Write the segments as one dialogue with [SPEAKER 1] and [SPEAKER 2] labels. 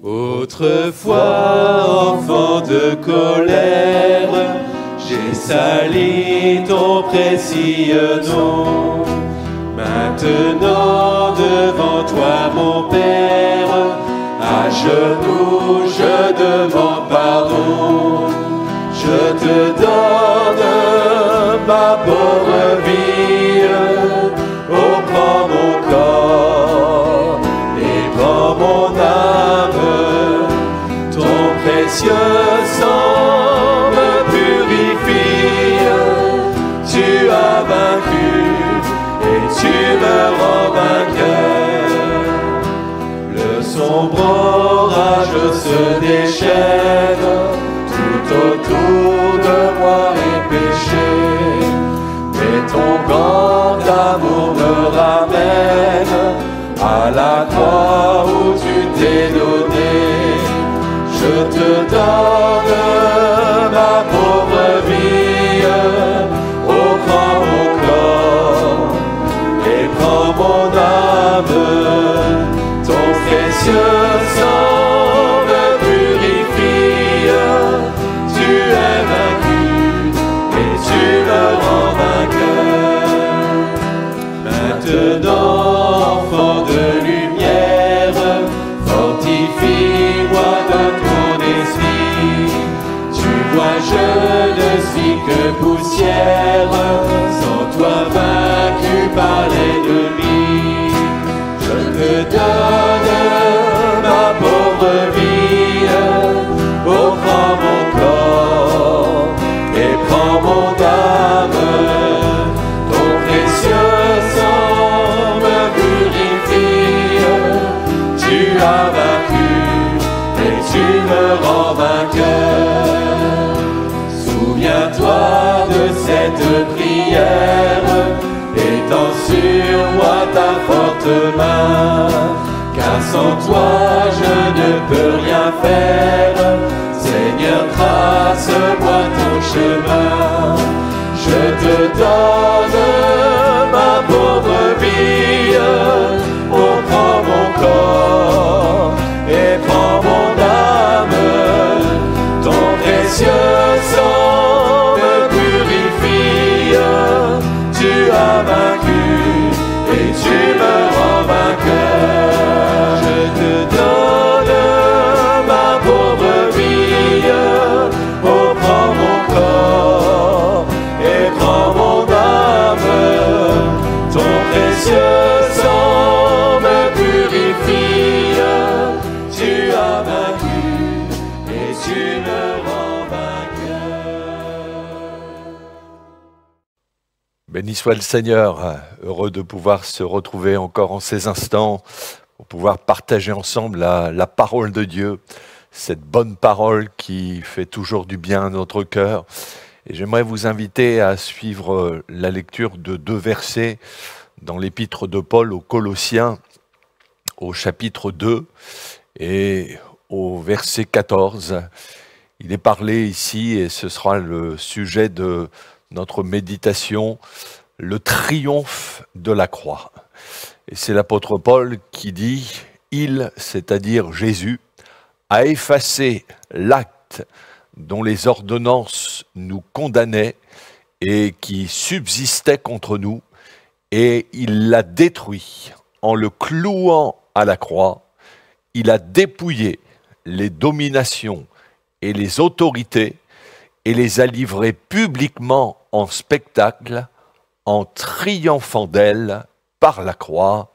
[SPEAKER 1] Autrefois, enfant de colère, j'ai sali ton précieux nom. Maintenant, devant toi, mon Père, à genoux, je demande pardon. Je te donne ma pauvre vie. Oh, prends mon corps et prends mon âme. Ton précieux sang me purifie. Tu as vaincu et tu me rends vainqueur. Le sombre orage se déchaîne. Tout autour de moi est péché, mais ton grand amour me ramène à la croix où tu t'es donné. Je te donne ma pauvre vie. Oh, prends mon corps et prends mon âme. Ton précieux sang me purifie. Tu es vaincu et tu me rends vainqueur. Maintenant, enfant de lumière, fortifie-moi de ton esprit. Tu vois, je ne suis que poussière, sans toi vaincu par l'ennemi. Je te donne ma pauvre vie. Oh, prends mon corps et prends mon âme. Ton précieux sang me purifie. Tu as vaincu et tu me rends vainqueur. Souviens-toi de cette prière, étends sur moi ta forte main. Car sans toi je ne peux rien faire. Seigneur, trace-moi ton chemin. Je te donne ma pauvre vie. Oh, prends mon corps et prends mon âme. Ton précieux sang me purifie. Tu as vaincu et tu me rends vainqueur. Je te donne ma pauvre vie. Oh, prends mon corps et prends mon âme. Ton précieux sang me purifie. Tu as vaincu et tu me rends vainqueur.
[SPEAKER 2] Béni soit le Seigneur, heureux de pouvoir se retrouver encore en ces instants pour pouvoir partager ensemble la parole de Dieu, cette bonne parole qui fait toujours du bien à notre cœur. Et j'aimerais vous inviter à suivre la lecture de 2 versets dans l'épître de Paul aux Colossiens, au chapitre 2 et au verset 14. Il est parlé ici, et ce sera le sujet de notre méditation, le triomphe de la croix. Et c'est l'apôtre Paul qui dit « Il, c'est-à-dire Jésus, a effacé l'acte dont les ordonnances nous condamnaient et qui subsistait contre nous, et il l'a détruit en le clouant à la croix. Il a dépouillé les dominations et les autorités et les a livrées publiquement en spectacle, en triomphant d'elles par la croix. »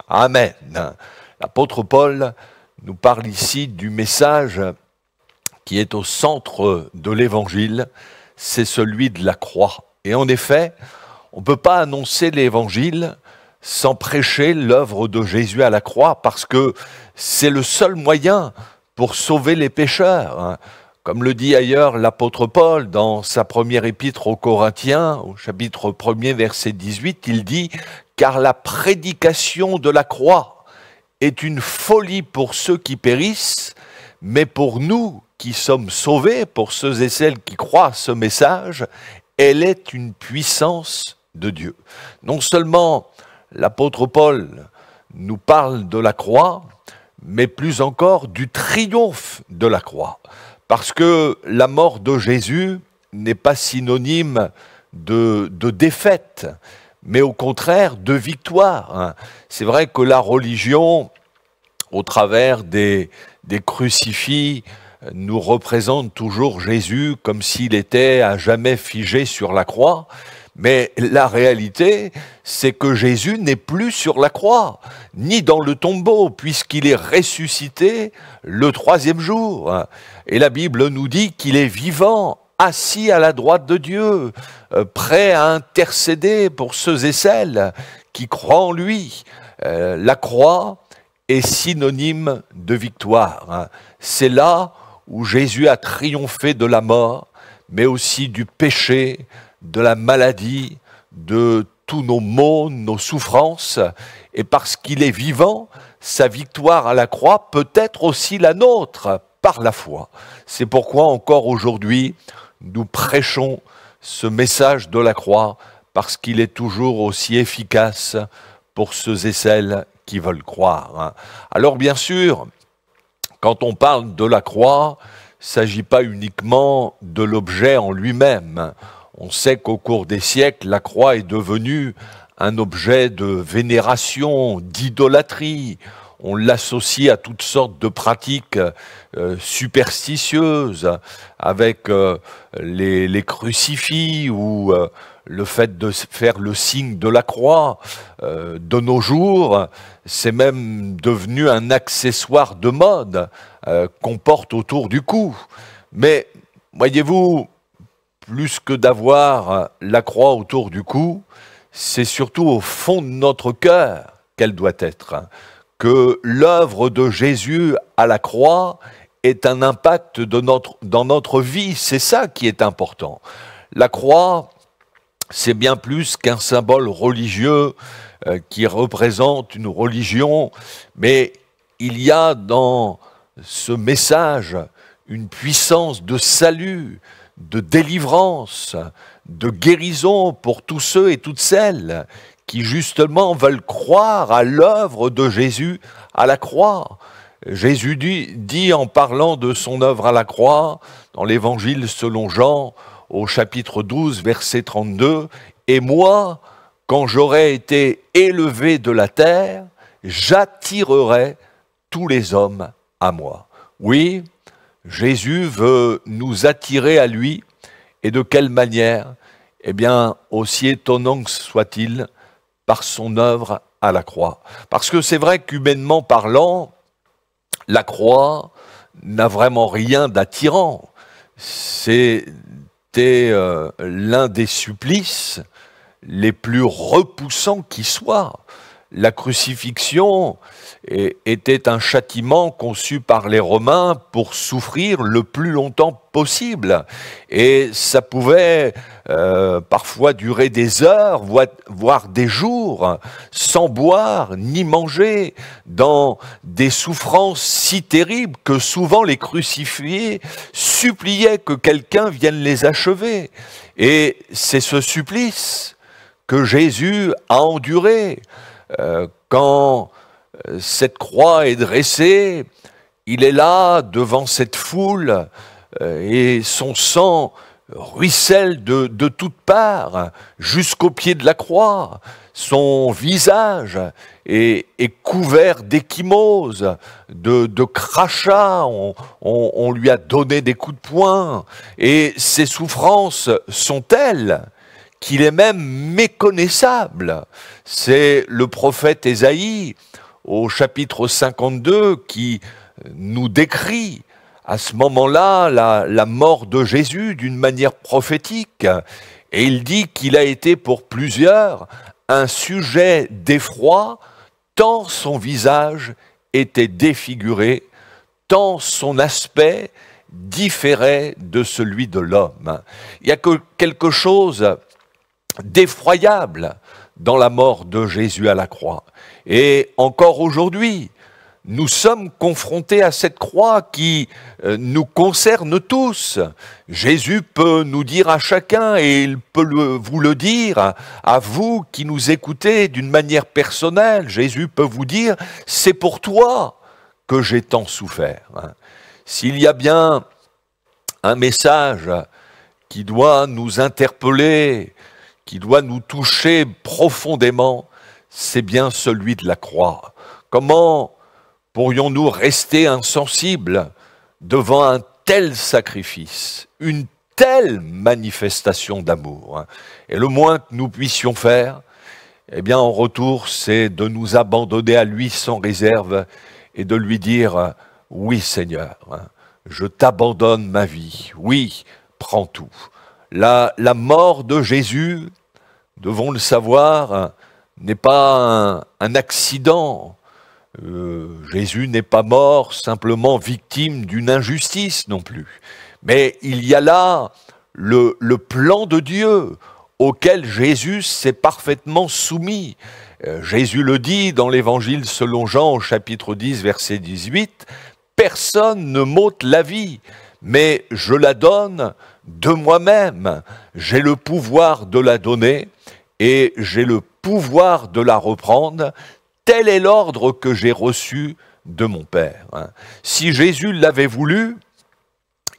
[SPEAKER 2] Amen. L'apôtre Paul nous parle ici du message qui est au centre de l'évangile, c'est celui de la croix. Et en effet, on ne peut pas annoncer l'évangile sans prêcher l'œuvre de Jésus à la croix, parce que c'est le seul moyen pour sauver les pécheurs. Comme le dit ailleurs l'apôtre Paul dans sa première épître aux Corinthiens, au chapitre 1er, verset 18, il dit « Car la prédication de la croix est une folie pour ceux qui périssent, mais pour nous qui sommes sauvés, pour ceux et celles qui croient à ce message, elle est une puissance de Dieu. » Non seulement l'apôtre Paul nous parle de la croix, mais plus encore du triomphe de la croix. Parce que la mort de Jésus n'est pas synonyme de défaite, mais au contraire de victoire. C'est vrai que la religion, au travers des crucifix, nous représente toujours Jésus comme s'il était à jamais figé sur la croix. Mais la réalité, c'est que Jésus n'est plus sur la croix, ni dans le tombeau, puisqu'il est ressuscité le 3e jour. Et la Bible nous dit qu'il est vivant, assis à la droite de Dieu, prêt à intercéder pour ceux et celles qui croient en lui. La croix est synonyme de victoire. C'est là où Jésus a triomphé de la mort, mais aussi du péché, de la maladie, de tous nos maux, nos souffrances. Et parce qu'il est vivant, sa victoire à la croix peut être aussi la nôtre par la foi. C'est pourquoi encore aujourd'hui, nous prêchons ce message de la croix, parce qu'il est toujours aussi efficace pour ceux et celles qui veulent croire. Alors bien sûr, quand on parle de la croix, il ne s'agit pas uniquement de l'objet en lui-même. On sait qu'au cours des siècles, la croix est devenue un objet de vénération, d'idolâtrie. On l'associe à toutes sortes de pratiques superstitieuses, avec les crucifix ou le fait de faire le signe de la croix. De nos jours, c'est même devenu un accessoire de mode qu'on porte autour du cou. Mais voyez-vous, plus que d'avoir la croix autour du cou, c'est surtout au fond de notre cœur qu'elle doit être. Que l'œuvre de Jésus à la croix ait un impact dans notre vie, c'est ça qui est important. La croix, c'est bien plus qu'un symbole religieux qui représente une religion, mais il y a dans ce message une puissance de salut, de délivrance, de guérison pour tous ceux et toutes celles qui justement veulent croire à l'œuvre de Jésus à la croix. Jésus dit en parlant de son œuvre à la croix, dans l'Évangile selon Jean, au chapitre 12, verset 32, « Et moi, quand j'aurai été élevé de la terre, j'attirerai tous les hommes à moi. » Oui, Jésus veut nous attirer à lui, et de quelle manière? Eh bien, aussi étonnant que soit-il, par son œuvre à la croix. Parce que c'est vrai qu'humainement parlant, la croix n'a vraiment rien d'attirant. C'était l'un des supplices les plus repoussants qui soient. La crucifixion était un châtiment conçu par les Romains pour souffrir le plus longtemps possible. Et ça pouvait parfois durer des heures, voire des jours, sans boire ni manger, dans des souffrances si terribles que souvent les crucifiés suppliaient que quelqu'un vienne les achever. Et c'est ce supplice que Jésus a enduré. Quand cette croix est dressée, il est là devant cette foule et son sang ruisselle de toutes parts jusqu'au pied de la croix. Son visage est couvert d'échymoses, de crachats, on lui a donné des coups de poing et ses souffrances sont telles qu'il est même méconnaissable. C'est le prophète Ésaïe, au chapitre 52, qui nous décrit à ce moment-là la mort de Jésus d'une manière prophétique. Et il dit qu'il a été pour plusieurs un sujet d'effroi, tant son visage était défiguré, tant son aspect différait de celui de l'homme. Il y a quelque chose d'effroyable dans la mort de Jésus à la croix. Et encore aujourd'hui, nous sommes confrontés à cette croix qui nous concerne tous. Jésus peut nous dire à chacun, et il peut vous le dire à vous qui nous écoutez d'une manière personnelle, Jésus peut vous dire, c'est pour toi que j'ai tant souffert. S'il y a bien un message qui doit nous interpeller, qui doit nous toucher profondément, c'est bien celui de la croix. Comment pourrions-nous rester insensibles devant un tel sacrifice, une telle manifestation d'amour? Et le moins que nous puissions faire, eh bien en retour, c'est de nous abandonner à lui sans réserve et de lui dire « Oui Seigneur, je t'abandonne ma vie, oui, prends tout ». La mort de Jésus, devons le savoir, n'est pas un accident. Jésus n'est pas mort simplement victime d'une injustice non plus. Mais il y a là le plan de Dieu auquel Jésus s'est parfaitement soumis. Jésus le dit dans l'Évangile selon Jean au chapitre 10, verset 18, « Personne ne m'ôte la vie, mais je la donne de moi-même. J'ai le pouvoir de la donner et j'ai le pouvoir de la reprendre. Tel est l'ordre que j'ai reçu de mon Père. » Si Jésus l'avait voulu,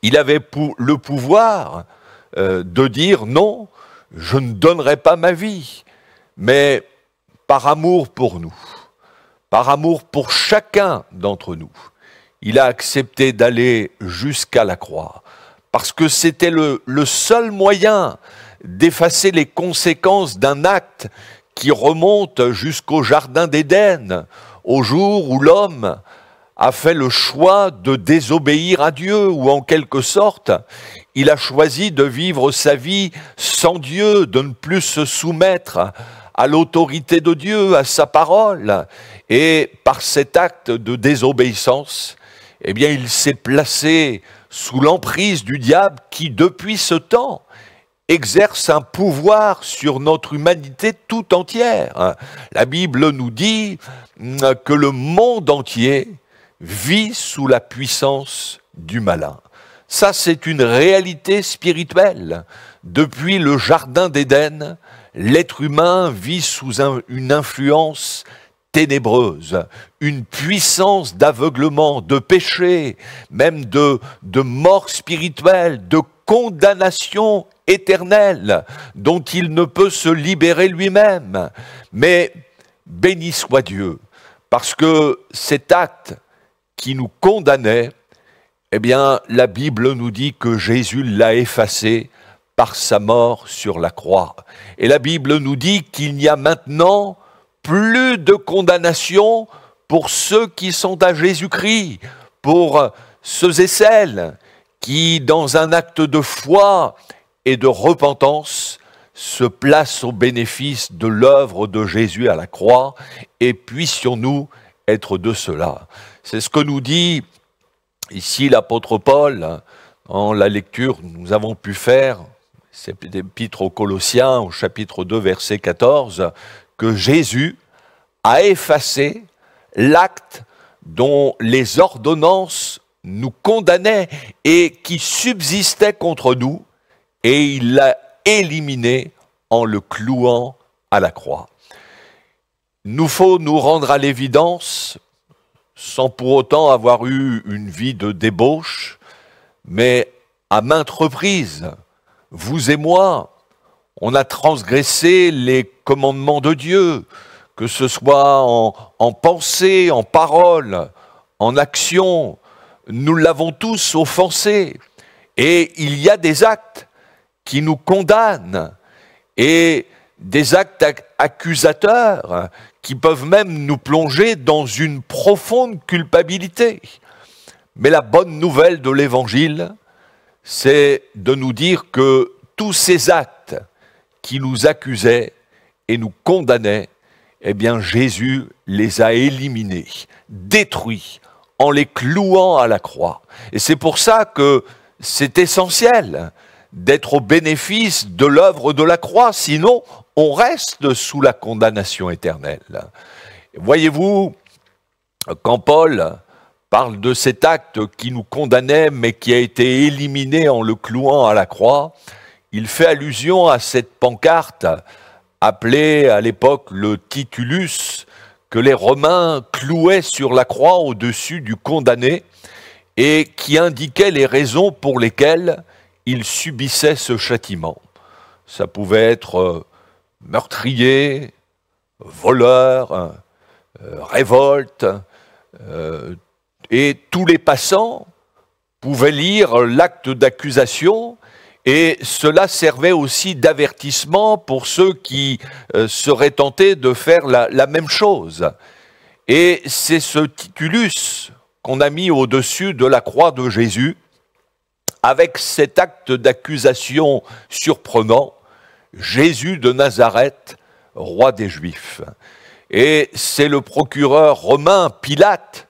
[SPEAKER 2] il avait le pouvoir de dire « Non, je ne donnerai pas ma vie », mais par amour pour nous, par amour pour chacun d'entre nous, il a accepté d'aller jusqu'à la croix, parce que c'était le seul moyen d'effacer les conséquences d'un acte qui remonte jusqu'au Jardin d'Éden, au jour où l'homme a fait le choix de désobéir à Dieu, ou en quelque sorte, il a choisi de vivre sa vie sans Dieu, de ne plus se soumettre à l'autorité de Dieu, à sa parole. Et par cet acte de désobéissance, eh bien, il s'est placé sous l'emprise du diable qui, depuis ce temps, exerce un pouvoir sur notre humanité tout entière. La Bible nous dit que le monde entier vit sous la puissance du malin. Ça, c'est une réalité spirituelle. Depuis le Jardin d'Éden, l'être humain vit sous une influence ténébreuse, une puissance d'aveuglement, de péché, même de mort spirituelle, de condamnation éternelle, dont il ne peut se libérer lui-même. Mais béni soit Dieu, parce que cet acte qui nous condamnait, eh bien, la Bible nous dit que Jésus l'a effacé par sa mort sur la croix. Et la Bible nous dit qu'il n'y a maintenant plus de condamnation pour ceux qui sont à Jésus-Christ, pour ceux et celles qui, dans un acte de foi et de repentance, se placent au bénéfice de l'œuvre de Jésus à la croix, et puissions-nous être de cela. C'est ce que nous dit ici l'apôtre Paul dans la lecture que nous avons pu faire, c'est l'épître aux Colossiens au chapitre 2 verset 14, que Jésus a effacé l'acte dont les ordonnances nous condamnaient et qui subsistait contre nous, et il l'a éliminé en le clouant à la croix. Nous faut nous rendre à l'évidence, sans pour autant avoir eu une vie de débauche, mais à maintes reprises, vous et moi, on a transgressé les commandements de Dieu, que ce soit en pensée, en parole, en action, nous l'avons tous offensé. Et il y a des actes qui nous condamnent, et des actes accusateurs qui peuvent même nous plonger dans une profonde culpabilité. Mais la bonne nouvelle de l'Évangile, c'est de nous dire que tous ces actes qui nous accusaient et nous condamnaient, eh bien Jésus les a éliminés, détruits, en les clouant à la croix. Et c'est pour ça que c'est essentiel d'être au bénéfice de l'œuvre de la croix, sinon on reste sous la condamnation éternelle. Voyez-vous, quand Paul parle de cet acte qui nous condamnait, mais qui a été éliminé en le clouant à la croix, il fait allusion à cette pancarte appelée à l'époque le titulus, que les Romains clouaient sur la croix au-dessus du condamné et qui indiquait les raisons pour lesquelles il subissait ce châtiment. Ça pouvait être meurtrier, voleur, révolte, et tous les passants pouvaient lire l'acte d'accusation, et cela servait aussi d'avertissement pour ceux qui seraient tentés de faire la même chose. Et c'est ce titulus qu'on a mis au-dessus de la croix de Jésus, avec cet acte d'accusation surprenant, Jésus de Nazareth, roi des Juifs. Et c'est le procureur romain Pilate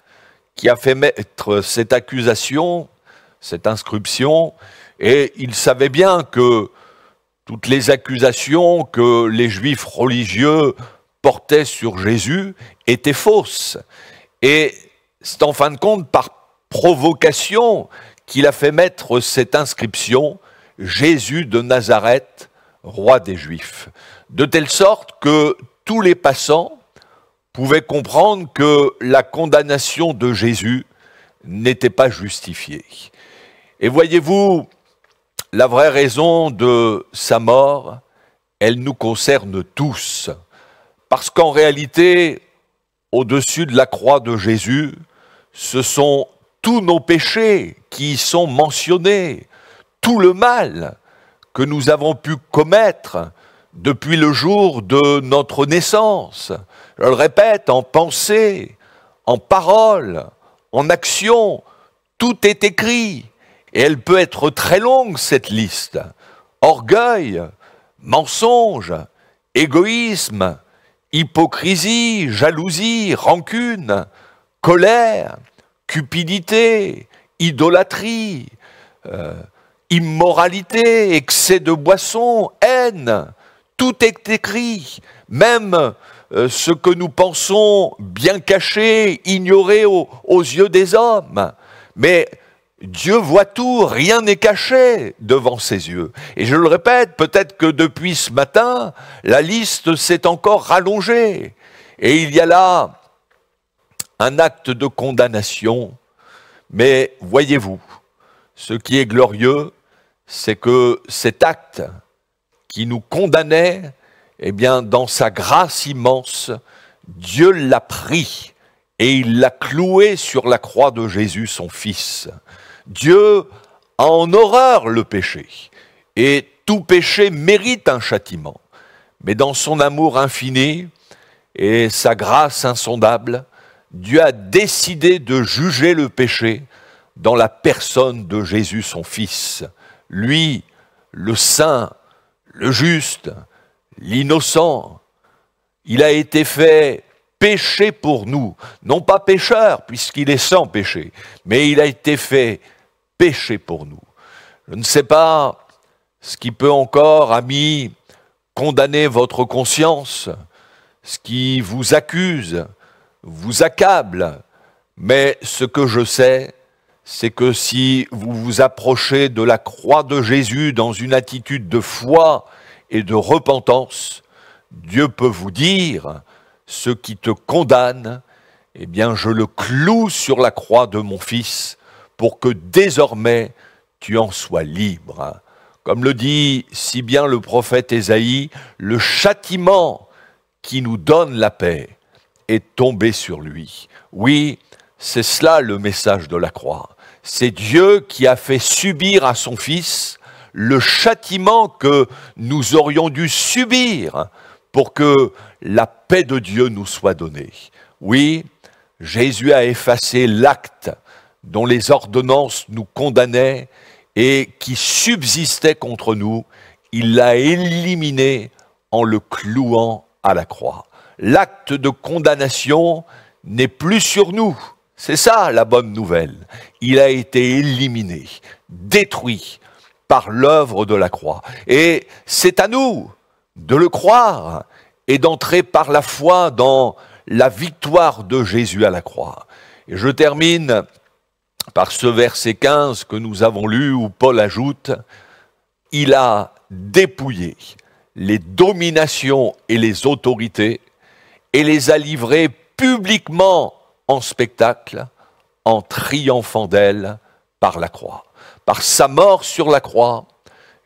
[SPEAKER 2] qui a fait mettre cette accusation, cette inscription, et il savait bien que toutes les accusations que les Juifs religieux portaient sur Jésus étaient fausses. Et c'est en fin de compte par provocation qu'il a fait mettre cette inscription « Jésus de Nazareth, roi des Juifs », de telle sorte que tous les passants pouvaient comprendre que la condamnation de Jésus n'était pas justifiée. Et voyez-vous, la vraie raison de sa mort, elle nous concerne tous. Parce qu'en réalité, au-dessus de la croix de Jésus, ce sont tous nos péchés qui y sont mentionnés, tout le mal que nous avons pu commettre depuis le jour de notre naissance. Je le répète, en pensée, en parole, en action, tout est écrit. Et elle peut être très longue, cette liste. Orgueil, mensonge, égoïsme, hypocrisie, jalousie, rancune, colère, cupidité, idolâtrie, immoralité, excès de boisson, haine. Tout est écrit, même ce que nous pensons bien caché, ignoré aux yeux des hommes. Mais Dieu voit tout, rien n'est caché devant ses yeux. Et je le répète, peut-être que depuis ce matin, la liste s'est encore rallongée. Et il y a là un acte de condamnation. Mais voyez-vous, ce qui est glorieux, c'est que cet acte qui nous condamnait, eh bien, dans sa grâce immense, Dieu l'a pris et il l'a cloué sur la croix de Jésus, son Fils. Dieu a en horreur le péché, et tout péché mérite un châtiment. Mais dans son amour infini et sa grâce insondable, Dieu a décidé de juger le péché dans la personne de Jésus, son Fils. Lui, le saint, le juste, l'innocent, il a été fait péché pour nous, non pas pécheur, puisqu'il est sans péché, mais il a été fait péché pour nous. Je ne sais pas ce qui peut encore, amis, condamner votre conscience, ce qui vous accuse, vous accable, mais ce que je sais, c'est que si vous vous approchez de la croix de Jésus dans une attitude de foi et de repentance, Dieu peut vous dire, ce qui te condamne, eh bien je le cloue sur la croix de mon Fils pour que désormais tu en sois libre. Comme le dit si bien le prophète Ésaïe, le châtiment qui nous donne la paix est tombé sur lui. Oui, c'est cela le message de la croix. C'est Dieu qui a fait subir à son Fils le châtiment que nous aurions dû subir pour que la paix de Dieu nous soit donnée. Oui, Jésus a effacé l'acte dont les ordonnances nous condamnaient et qui subsistait contre nous. Il l'a éliminé en le clouant à la croix. L'acte de condamnation n'est plus sur nous. C'est ça la bonne nouvelle. Il a été éliminé, détruit par l'œuvre de la croix. Et c'est à nous de le croire et d'entrer par la foi dans la victoire de Jésus à la croix. Et je termine par ce verset 15 que nous avons lu où Paul ajoute « Il a dépouillé les dominations et les autorités et les a livrées publiquement en spectacle, en triomphant d'elle par la croix. Par sa mort sur la croix,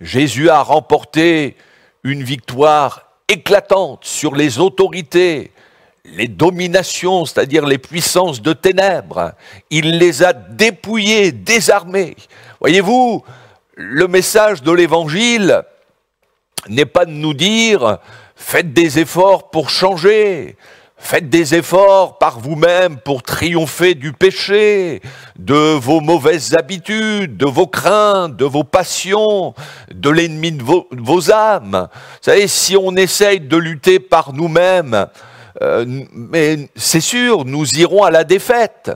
[SPEAKER 2] Jésus a remporté une victoire éclatante sur les autorités, les dominations, c'est-à-dire les puissances de ténèbres. Il les a dépouillées, désarmées. Voyez-vous, le message de l'Évangile n'est pas de nous dire « faites des efforts pour changer ». Faites des efforts par vous-même pour triompher du péché, de vos mauvaises habitudes, de vos craintes, de vos passions, de l'ennemi de vos âmes. Vous savez, si on essaye de lutter par nous-mêmes, mais c'est sûr, nous irons à la défaite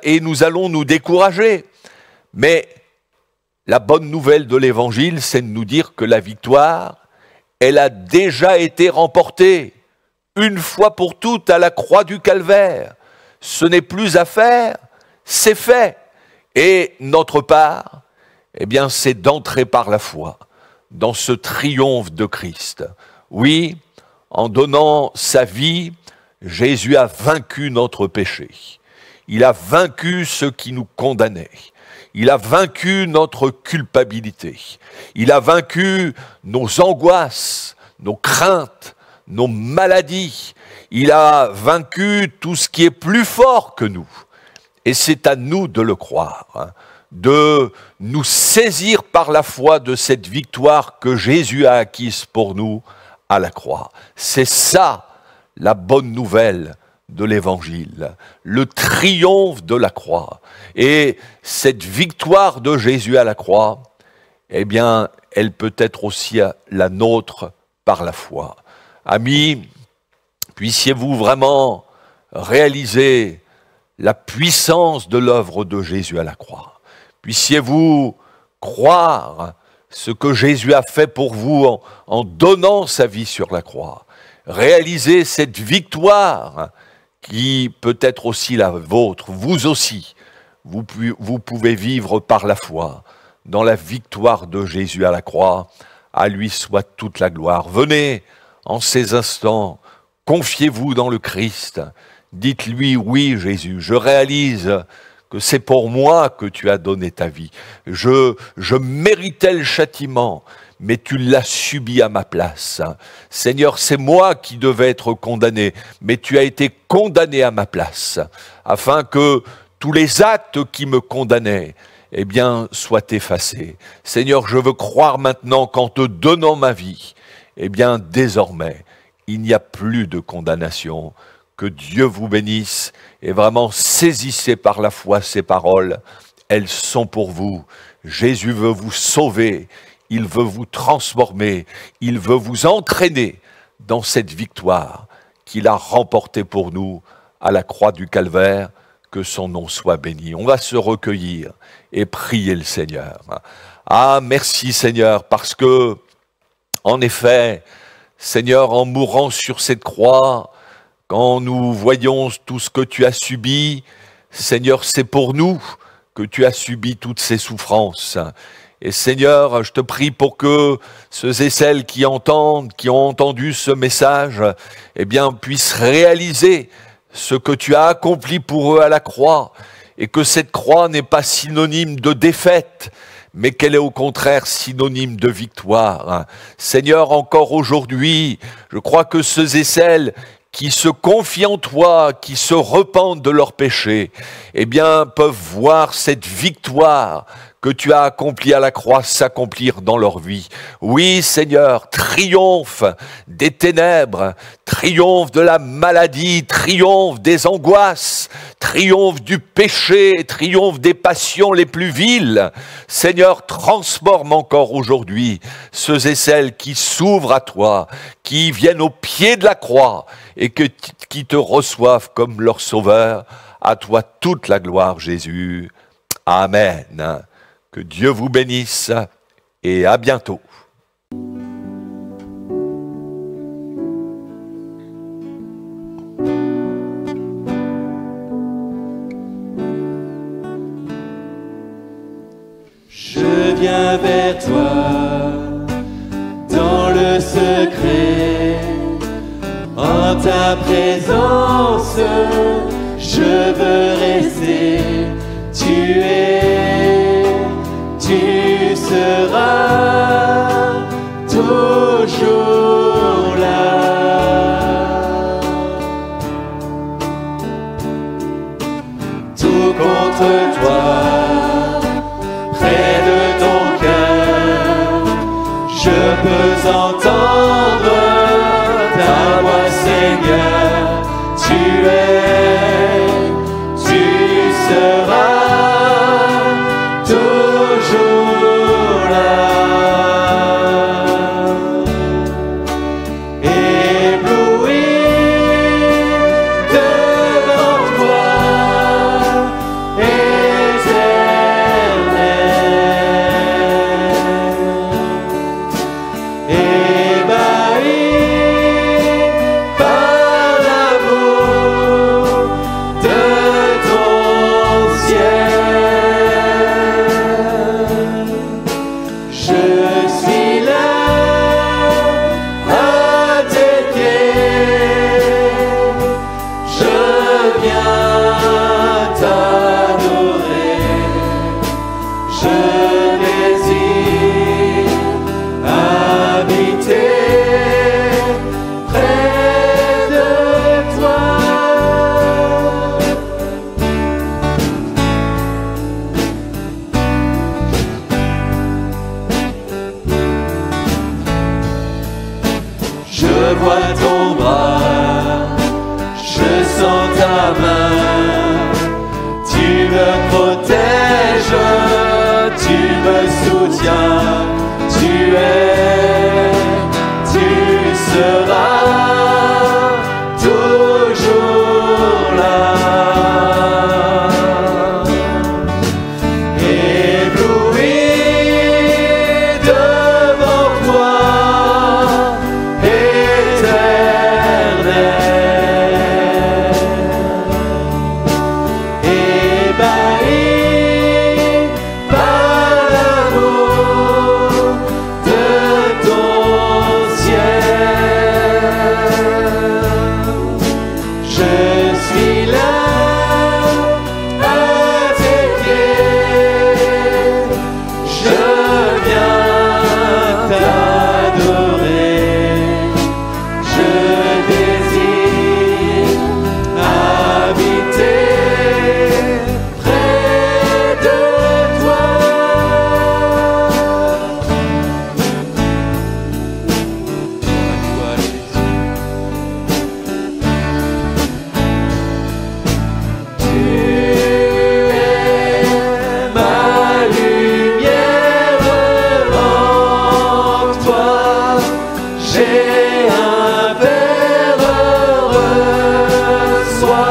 [SPEAKER 2] et nous allons nous décourager. Mais la bonne nouvelle de l'Évangile, c'est de nous dire que la victoire, elle a déjà été remportée. Une fois pour toutes à la croix du Calvaire. Ce n'est plus à faire, c'est fait. Et notre part, eh bien, c'est d'entrer par la foi dans ce triomphe de Christ. Oui, en donnant sa vie, Jésus a vaincu notre péché. Il a vaincu ce qui nous condamnait. Il a vaincu notre culpabilité. Il a vaincu nos angoisses, nos craintes, nos maladies. Il a vaincu tout ce qui est plus fort que nous. Et c'est à nous de le croire, de nous saisir par la foi de cette victoire que Jésus a acquise pour nous à la croix. C'est ça la bonne nouvelle de l'Évangile, le triomphe de la croix. Et cette victoire de Jésus à la croix, eh bien, elle peut être aussi la nôtre par la foi. Amis, puissiez-vous vraiment réaliser la puissance de l'œuvre de Jésus à la croix. Puissiez-vous croire ce que Jésus a fait pour vous en donnant sa vie sur la croix. Réaliser cette victoire qui peut être aussi la vôtre. Vous aussi, vous pouvez vivre par la foi dans la victoire de Jésus à la croix. À lui soit toute la gloire. Venez en ces instants, confiez-vous dans le Christ. Dites-lui, oui Jésus, je réalise que c'est pour moi que tu as donné ta vie. Je méritais le châtiment, mais tu l'as subi à ma place. Seigneur, c'est moi qui devais être condamné, mais tu as été condamné à ma place, afin que tous les actes qui me condamnaient, eh bien, soient effacés. Seigneur, je veux croire maintenant qu'en te donnant ma vie, eh bien, désormais, il n'y a plus de condamnation. Que Dieu vous bénisse et vraiment saisissez par la foi ces paroles. Elles sont pour vous. Jésus veut vous sauver. Il veut vous transformer. Il veut vous entraîner dans cette victoire qu'il a remportée pour nous à la croix du Calvaire. Que son nom soit béni. On va se recueillir et prier le Seigneur. Ah, merci Seigneur, parce que, en effet, Seigneur, en mourant sur cette croix, quand nous voyons tout ce que tu as subi, Seigneur, c'est pour nous que tu as subi toutes ces souffrances. Et Seigneur, je te prie pour que ceux et celles qui entendent, qui ont entendu ce message, eh bien, puissent réaliser ce que tu as accompli pour eux à la croix, et que cette croix n'est pas synonyme de défaite, mais qu'elle est au contraire synonyme de victoire. Seigneur, encore aujourd'hui, je crois que ceux et celles qui se confient en toi, qui se repentent de leurs péchés, eh bien, peuvent voir cette victoire que tu as accomplie à la croix s'accomplir dans leur vie. Oui, Seigneur, triomphe des ténèbres, triomphe de la maladie, triomphe des angoisses, triomphe du péché, triomphe des passions les plus viles. Seigneur, transforme encore aujourd'hui ceux et celles qui s'ouvrent à toi, qui viennent au pied de la croix et qui te reçoivent comme leur sauveur. À toi toute la gloire, Jésus. Amen. Que Dieu vous bénisse et à bientôt.
[SPEAKER 1] Je viens vers toi dans le secret. Dans ta présence, je veux rester. Tu es, tu seras toujours là. Tout contre toi, près de ton cœur, je peux entendre ta voix, Seigneur. Tu es, tu seras toujours là. Ébloui devant toi, éternel. Ébahi par l'amour de ton ciel. Je suis là à tes pieds, je viens t'adorer, je désire habiter près de toi. Je vois ton bras, je sens ta main, tu me protèges, tu me soutiens, tu es, tu seras toujours là. Ébloui devant toi, éternel. Ébahi par l'amour de ton ciel. Je suis là à tes pieds, je viens t'adorer, je désire habiter près de toi. Toi, Jésus. Tu es ma lumière, en toi j'ai un Père, reçois